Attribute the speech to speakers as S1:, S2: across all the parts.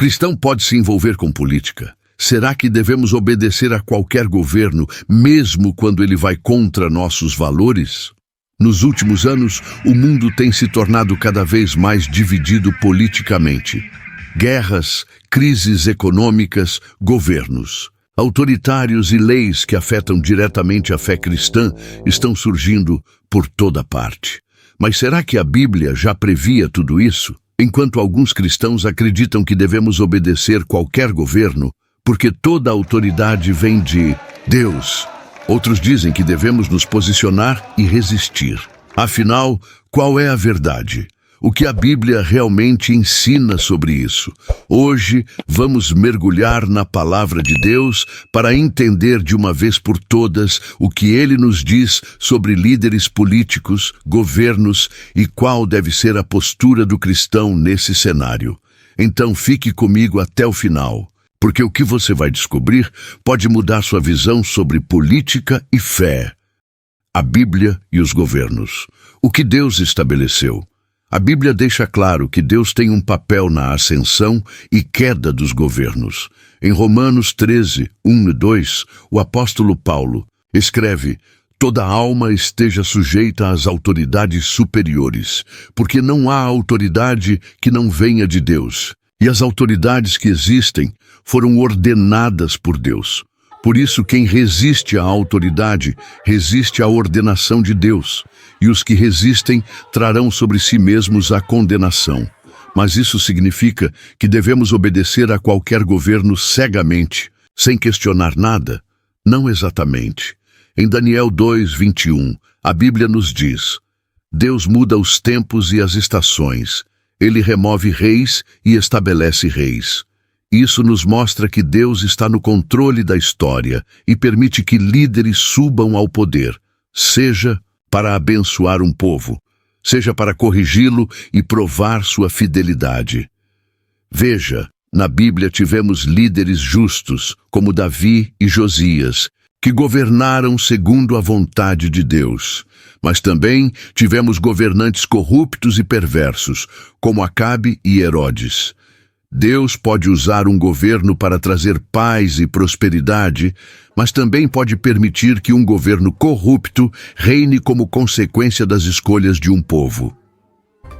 S1: Cristão pode se envolver com política. Será que devemos obedecer a qualquer governo, mesmo quando ele vai contra nossos valores? Nos últimos anos, o mundo tem se tornado cada vez mais dividido politicamente. Guerras, crises econômicas, governos autoritários e leis que afetam diretamente a fé cristã estão surgindo por toda parte. Mas será que a Bíblia já previa tudo isso? Enquanto alguns cristãos acreditam que devemos obedecer qualquer governo, porque toda a autoridade vem de Deus, outros dizem que devemos nos posicionar e resistir. Afinal, qual é a verdade? O que a Bíblia realmente ensina sobre isso? Hoje, vamos mergulhar na Palavra de Deus para entender de uma vez por todas o que Ele nos diz sobre líderes políticos, governos e qual deve ser a postura do cristão nesse cenário. Então fique comigo até o final, porque o que você vai descobrir pode mudar sua visão sobre política e fé. A Bíblia e os governos. O que Deus estabeleceu. A Bíblia deixa claro que Deus tem um papel na ascensão e queda dos governos. Em Romanos 13, 1 e 2, o apóstolo Paulo escreve: toda alma esteja sujeita às autoridades superiores, porque não há autoridade que não venha de Deus, e as autoridades que existem foram ordenadas por Deus. Por isso, quem resiste à autoridade, resiste à ordenação de Deus, e os que resistem trarão sobre si mesmos a condenação. Mas isso significa que devemos obedecer a qualquer governo cegamente, sem questionar nada? Não exatamente. Em Daniel 2, 21, a Bíblia nos diz: Deus muda os tempos e as estações. Ele remove reis e estabelece reis. Isso nos mostra que Deus está no controle da história e permite que líderes subam ao poder, seja para abençoar um povo, seja para corrigi-lo e provar sua fidelidade. Veja, na Bíblia tivemos líderes justos, como Davi e Josias, que governaram segundo a vontade de Deus. Mas também tivemos governantes corruptos e perversos, como Acabe e Herodes. Deus pode usar um governo para trazer paz e prosperidade, mas também pode permitir que um governo corrupto reine como consequência das escolhas de um povo.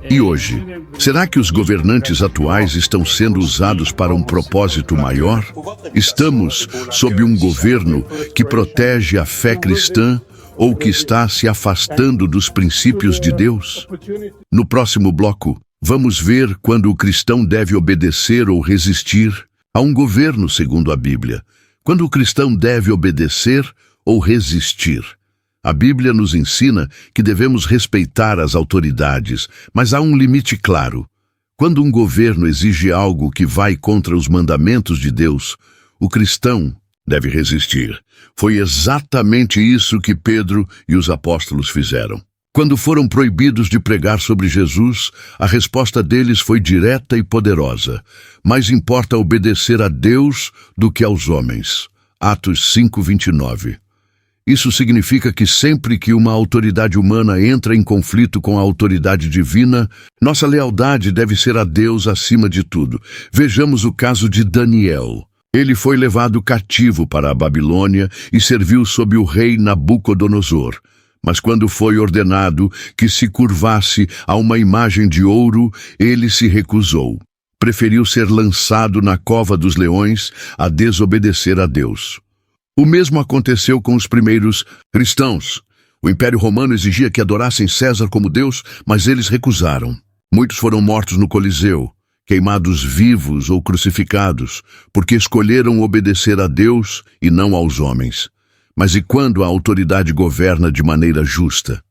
S1: E hoje, será que os governantes atuais estão sendo usados para um propósito maior? Estamos sob um governo que protege a fé cristã ou que está se afastando dos princípios de Deus? No próximo bloco, vamos ver quando o cristão deve obedecer ou resistir a um governo segundo a Bíblia. Quando o cristão deve obedecer ou resistir. A Bíblia nos ensina que devemos respeitar as autoridades, mas há um limite claro. Quando um governo exige algo que vai contra os mandamentos de Deus, o cristão deve resistir. Foi exatamente isso que Pedro e os apóstolos fizeram. Quando foram proibidos de pregar sobre Jesus, a resposta deles foi direta e poderosa. Mais importa obedecer a Deus do que aos homens. Atos 5:29. Isso significa que sempre que uma autoridade humana entra em conflito com a autoridade divina, nossa lealdade deve ser a Deus acima de tudo. Vejamos o caso de Daniel. Ele foi levado cativo para a Babilônia e serviu sob o rei Nabucodonosor. Mas quando foi ordenado que se curvasse a uma imagem de ouro, ele se recusou. Preferiu ser lançado na cova dos leões a desobedecer a Deus. O mesmo aconteceu com os primeiros cristãos. O Império Romano exigia que adorassem César como Deus, mas eles recusaram. Muitos foram mortos no Coliseu, queimados vivos ou crucificados, porque escolheram obedecer a Deus e não aos homens. Mas e quando a autoridade governa de maneira justa?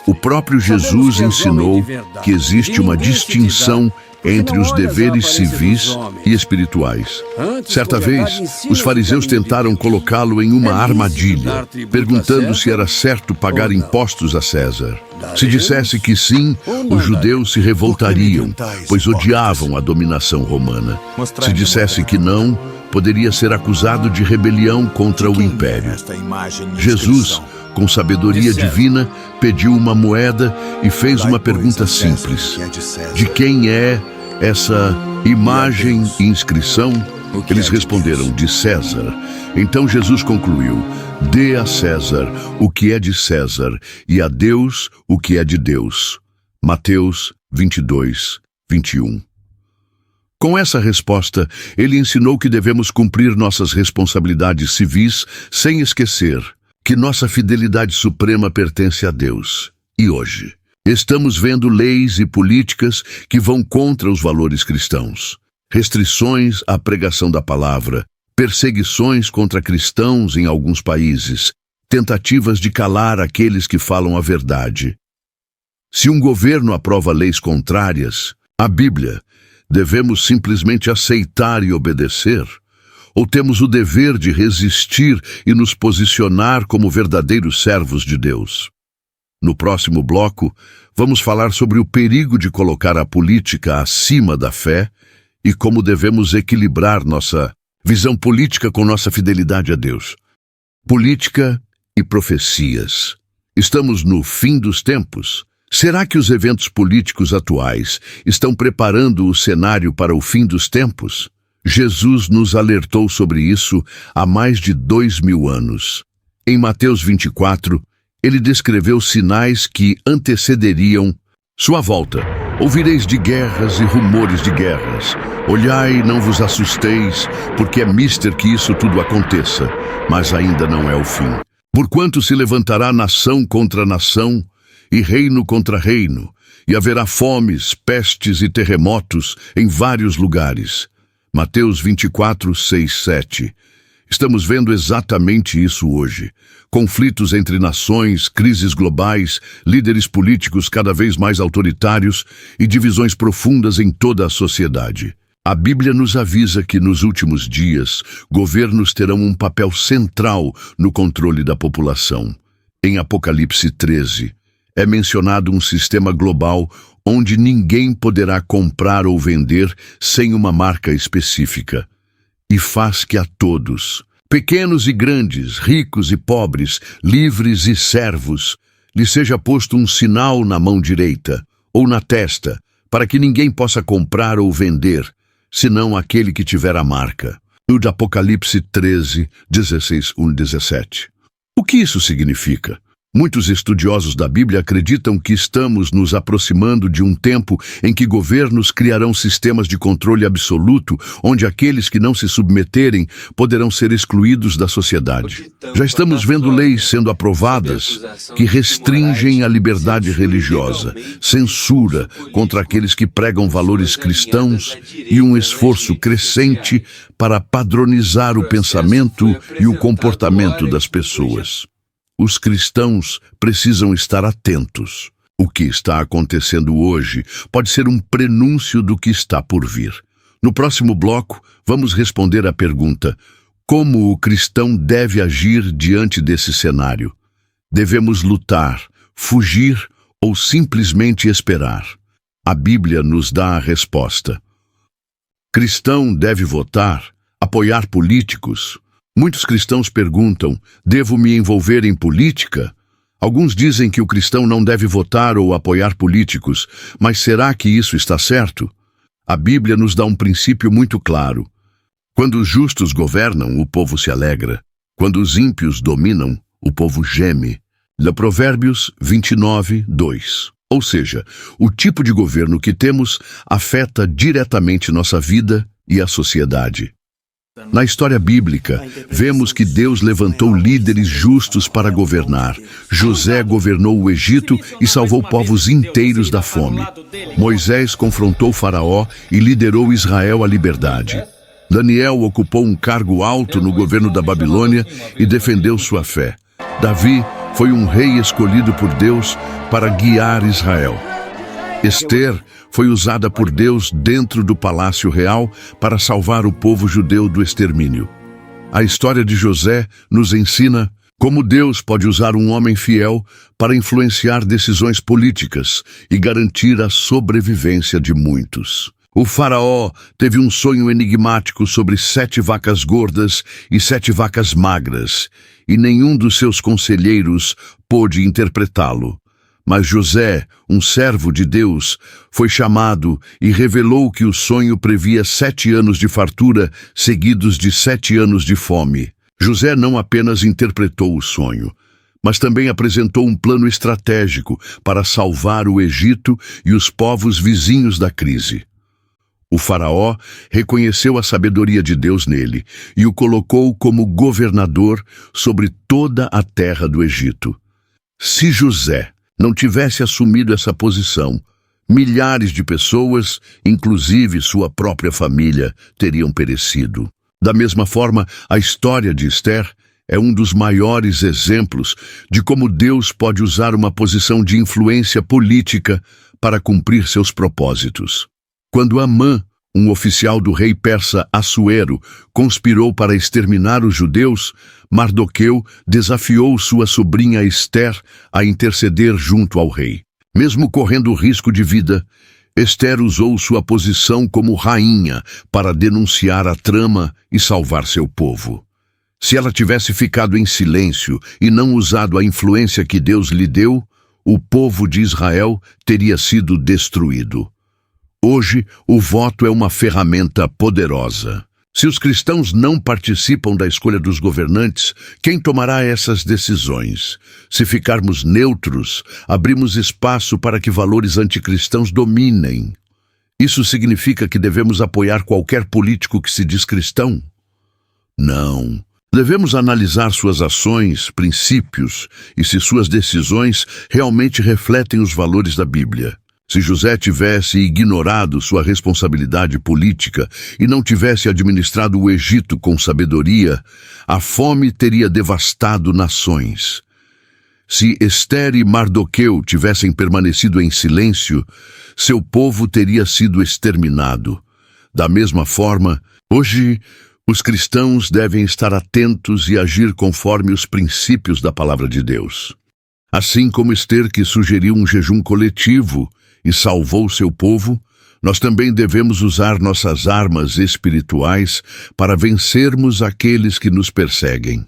S1: O próprio Jesus ensinou que existe uma distinção entre os deveres civis e espirituais. Certa vez, os fariseus tentaram colocá-lo em uma armadilha, perguntando se era certo pagar impostos a César. Se dissesse que sim, os judeus se revoltariam, pois odiavam a dominação romana. Se dissesse que não, poderia ser acusado de rebelião contra o império. Jesus, com sabedoria divina, pediu uma moeda e fez uma pergunta simples: de quem é essa Imagem e inscrição? Eles responderam, de César. Então Jesus concluiu, dê a César o que é de César e a Deus o que é de Deus. Mateus 22, 21. Com essa resposta, ele ensinou que devemos cumprir nossas responsabilidades civis sem esquecer que nossa fidelidade suprema pertence a Deus. E hoje, estamos vendo leis e políticas que vão contra os valores cristãos. Restrições à pregação da palavra, perseguições contra cristãos em alguns países, tentativas de calar aqueles que falam a verdade. Se um governo aprova leis contrárias à Bíblia, devemos simplesmente aceitar e obedecer? Ou temos o dever de resistir e nos posicionar como verdadeiros servos de Deus? No próximo bloco, vamos falar sobre o perigo de colocar a política acima da fé e como devemos equilibrar nossa visão política com nossa fidelidade a Deus. Política e profecias. Estamos no fim dos tempos. Será que os eventos políticos atuais estão preparando o cenário para o fim dos tempos? Jesus nos alertou sobre isso há mais de 2000 anos. Em Mateus 24, ele descreveu sinais que antecederiam sua volta. Ouvireis de guerras e rumores de guerras. Olhai e não vos assusteis, porque é mister que isso tudo aconteça, mas ainda não é o fim. Porquanto se levantará nação contra nação, e reino contra reino, e haverá fomes, pestes e terremotos em vários lugares. Mateus 24, 6, 7. Estamos vendo exatamente isso hoje. Conflitos entre nações, crises globais, líderes políticos cada vez mais autoritários e divisões profundas em toda a sociedade. A Bíblia nos avisa que nos últimos dias, governos terão um papel central no controle da população. Em Apocalipse 13, é mencionado um sistema global onde ninguém poderá comprar ou vender sem uma marca específica. E faz que a todos, pequenos e grandes, ricos e pobres, livres e servos, lhe seja posto um sinal na mão direita ou na testa, para que ninguém possa comprar ou vender, senão aquele que tiver a marca. O de Apocalipse 13, 16, 1, 17. O que isso significa? Muitos estudiosos da Bíblia acreditam que estamos nos aproximando de um tempo em que governos criarão sistemas de controle absoluto, onde aqueles que não se submeterem poderão ser excluídos da sociedade. Já estamos vendo leis sendo aprovadas que restringem a liberdade religiosa, censura contra aqueles que pregam valores cristãos e um esforço crescente para padronizar o pensamento e o comportamento das pessoas. Os cristãos precisam estar atentos. O que está acontecendo hoje pode ser um prenúncio do que está por vir. No próximo bloco, vamos responder à pergunta: como o cristão deve agir diante desse cenário? Devemos lutar, fugir ou simplesmente esperar? A Bíblia nos dá a resposta. Cristão deve votar, apoiar políticos. Muitos cristãos perguntam, devo me envolver em política? Alguns dizem que o cristão não deve votar ou apoiar políticos, mas será que isso está certo? A Bíblia nos dá um princípio muito claro. Quando os justos governam, o povo se alegra. Quando os ímpios dominam, o povo geme. Provérbios 29, 2. Ou seja, o tipo de governo que temos afeta diretamente nossa vida e a sociedade. Na história bíblica, vemos que Deus levantou líderes justos para governar. José governou o Egito e salvou povos inteiros da fome. Moisés confrontou Faraó e liderou Israel à liberdade. Daniel ocupou um cargo alto no governo da Babilônia e defendeu sua fé. Davi foi um rei escolhido por Deus para guiar Israel. Esther foi usada por Deus dentro do palácio real para salvar o povo judeu do extermínio. A história de José nos ensina como Deus pode usar um homem fiel para influenciar decisões políticas e garantir a sobrevivência de muitos. O faraó teve um sonho enigmático sobre 7 vacas gordas e 7 vacas magras, e nenhum dos seus conselheiros pôde interpretá-lo. Mas José, um servo de Deus, foi chamado e revelou que o sonho previa 7 anos de fartura, seguidos de 7 anos de fome. José não apenas interpretou o sonho, mas também apresentou um plano estratégico para salvar o Egito e os povos vizinhos da crise. O faraó reconheceu a sabedoria de Deus nele e o colocou como governador sobre toda a terra do Egito. Se José não tivesse assumido essa posição, milhares de pessoas, inclusive sua própria família, teriam perecido. Da mesma forma, a história de Esther é um dos maiores exemplos de como Deus pode usar uma posição de influência política para cumprir seus propósitos. Quando Amã, um oficial do rei persa Assuero, conspirou para exterminar os judeus, Mardoqueu desafiou sua sobrinha Esther a interceder junto ao rei. Mesmo correndo risco de vida, Esther usou sua posição como rainha para denunciar a trama e salvar seu povo. Se ela tivesse ficado em silêncio e não usado a influência que Deus lhe deu, o povo de Israel teria sido destruído. Hoje, o voto é uma ferramenta poderosa. Se os cristãos não participam da escolha dos governantes, quem tomará essas decisões? Se ficarmos neutros, abrimos espaço para que valores anticristãos dominem. Isso significa que devemos apoiar qualquer político que se diz cristão? Não. Devemos analisar suas ações, princípios e se suas decisões realmente refletem os valores da Bíblia. Se José tivesse ignorado sua responsabilidade política e não tivesse administrado o Egito com sabedoria, a fome teria devastado nações. Se Esther e Mardoqueu tivessem permanecido em silêncio, seu povo teria sido exterminado. Da mesma forma, hoje, os cristãos devem estar atentos e agir conforme os princípios da palavra de Deus. Assim como Esther, que sugeriu um jejum coletivo e salvou seu povo, nós também devemos usar nossas armas espirituais para vencermos aqueles que nos perseguem.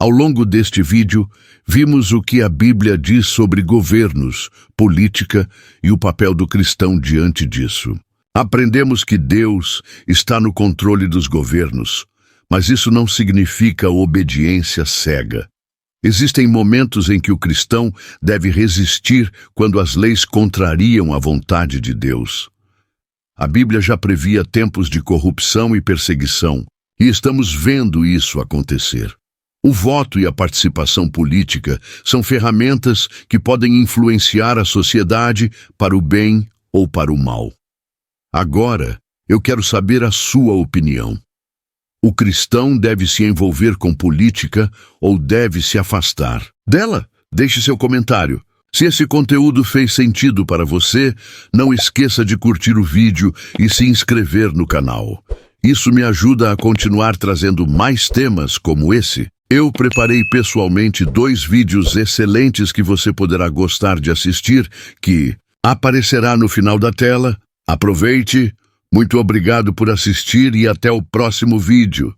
S1: Ao longo deste vídeo, vimos o que a Bíblia diz sobre governos, política e o papel do cristão diante disso. Aprendemos que Deus está no controle dos governos, mas isso não significa obediência cega. Existem momentos em que o cristão deve resistir quando as leis contrariam a vontade de Deus. A Bíblia já previa tempos de corrupção e perseguição, e estamos vendo isso acontecer. O voto e a participação política são ferramentas que podem influenciar a sociedade para o bem ou para o mal. Agora, eu quero saber a sua opinião. O cristão deve se envolver com política ou deve se afastar dela? Deixe seu comentário. Se esse conteúdo fez sentido para você, não esqueça de curtir o vídeo e se inscrever no canal. Isso me ajuda a continuar trazendo mais temas como esse. Eu preparei pessoalmente 2 vídeos excelentes que você poderá gostar de assistir, que aparecerá no final da tela. Aproveite! Muito obrigado por assistir e até o próximo vídeo.